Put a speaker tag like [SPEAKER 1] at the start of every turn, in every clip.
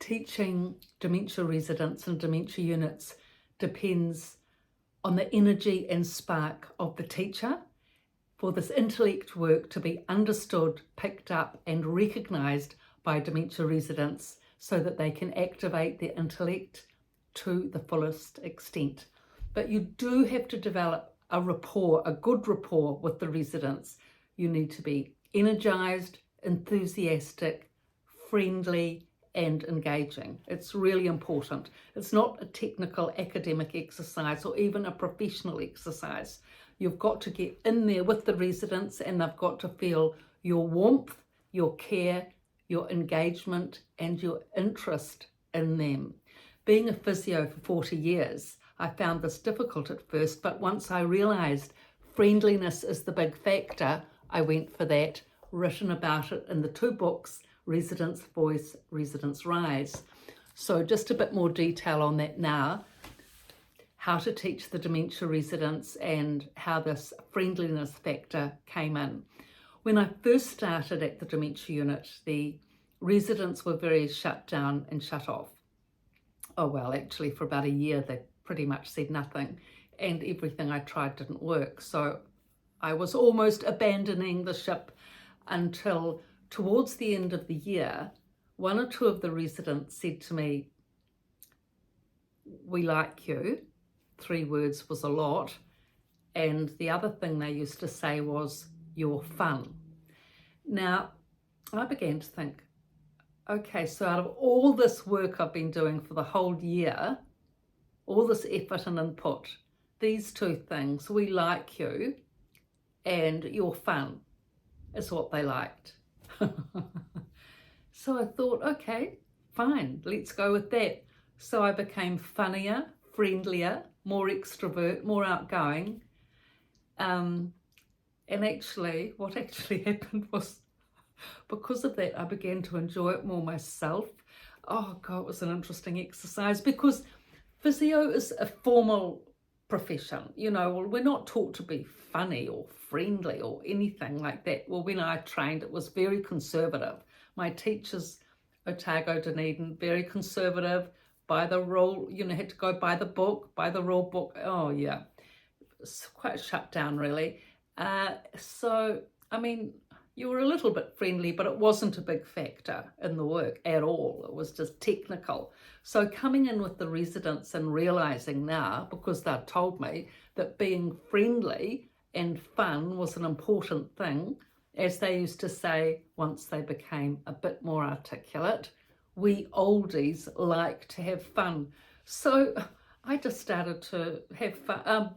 [SPEAKER 1] teaching dementia residents and dementia units depends on the energy and spark of the teacher for this intellect work to be understood, picked up and recognised by dementia residents so that they can activate their intellect to the fullest extent. But you do have to develop a rapport, a good rapport with the residents. You need to be energised, enthusiastic, friendly and engaging. It's really important. It's not a technical academic exercise or even a professional exercise. You've got to get in there with the residents and they've got to feel your warmth, your care, your engagement and your interest in them. Being a physio for 40 years, I found this difficult at first, but once I realised friendliness is the big factor, I went for that, written about it in the 2 books, Residents' Voice, Residents' Rise. So just a bit more detail on that now, how to teach the dementia residents and how this friendliness factor came in. When I first started at the dementia unit, the residents were very shut down and shut off. Oh well, actually for about a year they pretty much said nothing and everything I tried didn't work. So I was almost abandoning the ship until towards the end of the year, 1 or 2 of the residents said to me, "We like you." 3 words was a lot. And the other thing they used to say was, "You're fun." Now, I began to think, okay, so out of all this work I've been doing for the whole year, all this effort and input, these 2 things, "we like you" and "you're fun," is what they liked. So I thought, okay, fine, let's go with that. So I became funnier, friendlier, more extrovert, more outgoing. And actually, what actually happened was, because of that, I began to enjoy it more myself. Oh God, it was an interesting exercise because physio is a formal profession. You know, well, we're not taught to be funny or friendly or anything like that. Well, when I trained, it was very conservative. My teachers, Otago, Dunedin, very conservative, by the rule, you know, had to go by the book, by the rule book. Oh yeah, it's quite shut down really. So, I mean, you were a little bit friendly, but it wasn't a big factor in the work at all. It was just technical. So coming in with the residents and realising now, because they'd told me that being friendly and fun was an important thing, as they used to say once they became a bit more articulate, we oldies like to have fun. So I just started to have fun,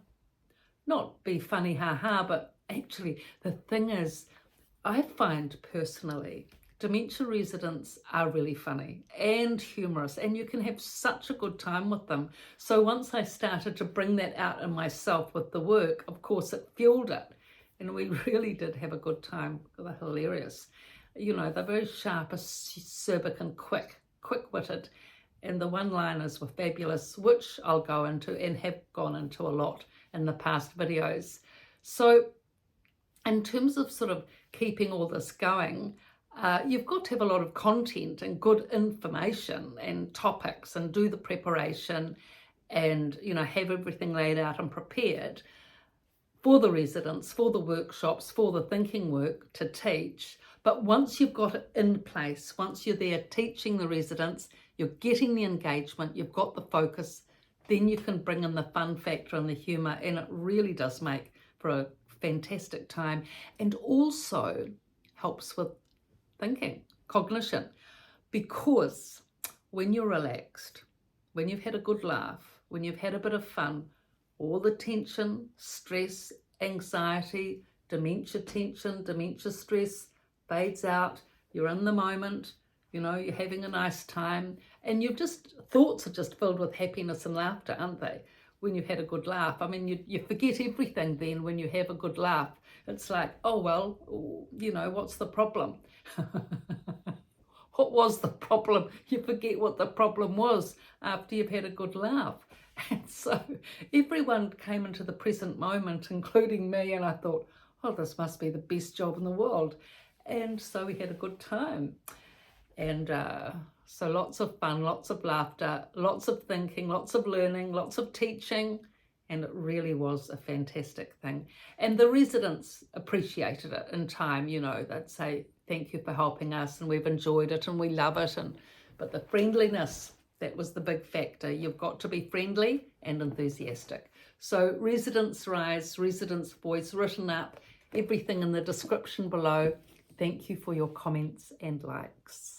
[SPEAKER 1] not be funny ha-ha, but actually the thing is, I find personally, dementia residents are really funny and humorous and you can have such a good time with them. So once I started to bring that out in myself with the work, of course it fueled it. And we really did have a good time. They're hilarious. You know, they're very sharp, acerbic and quick-witted. And the one-liners were fabulous, which I'll go into and have gone into a lot in the past videos. So in terms of sort of keeping all this going, you've got to have a lot of content and good information and topics and do the preparation and, you know, have everything laid out and prepared for the residents, for the workshops, for the thinking work to teach. But once you've got it in place, once you're there teaching the residents, you're getting the engagement, you've got the focus, then you can bring in the fun factor and the humour, and it really does make for a fantastic time, and also helps with thinking, cognition, because when you're relaxed, when you've had a good laugh, when you've had a bit of fun, all the tension, stress, anxiety, dementia stress fades out. You're in the moment, you know, you're having a nice time, and thoughts are just filled with happiness and laughter, aren't they? When you've had a good laugh. I mean, you forget everything then when you have a good laugh. It's like, oh, well, you know, what's the problem? What was the problem? You forget what the problem was after you've had a good laugh. And so everyone came into the present moment, including me, and I thought, oh, this must be the best job in the world. And so we had a good time. And So lots of fun, lots of laughter, lots of thinking, lots of learning, lots of teaching, and it really was a fantastic thing. And the residents appreciated it in time, you know, they'd say, thank you for helping us, and we've enjoyed it and we love it. But the friendliness, that was the big factor. You've got to be friendly and enthusiastic. So Residents Rise, Residents Voice, written up, everything in the description below. Thank you for your comments and likes.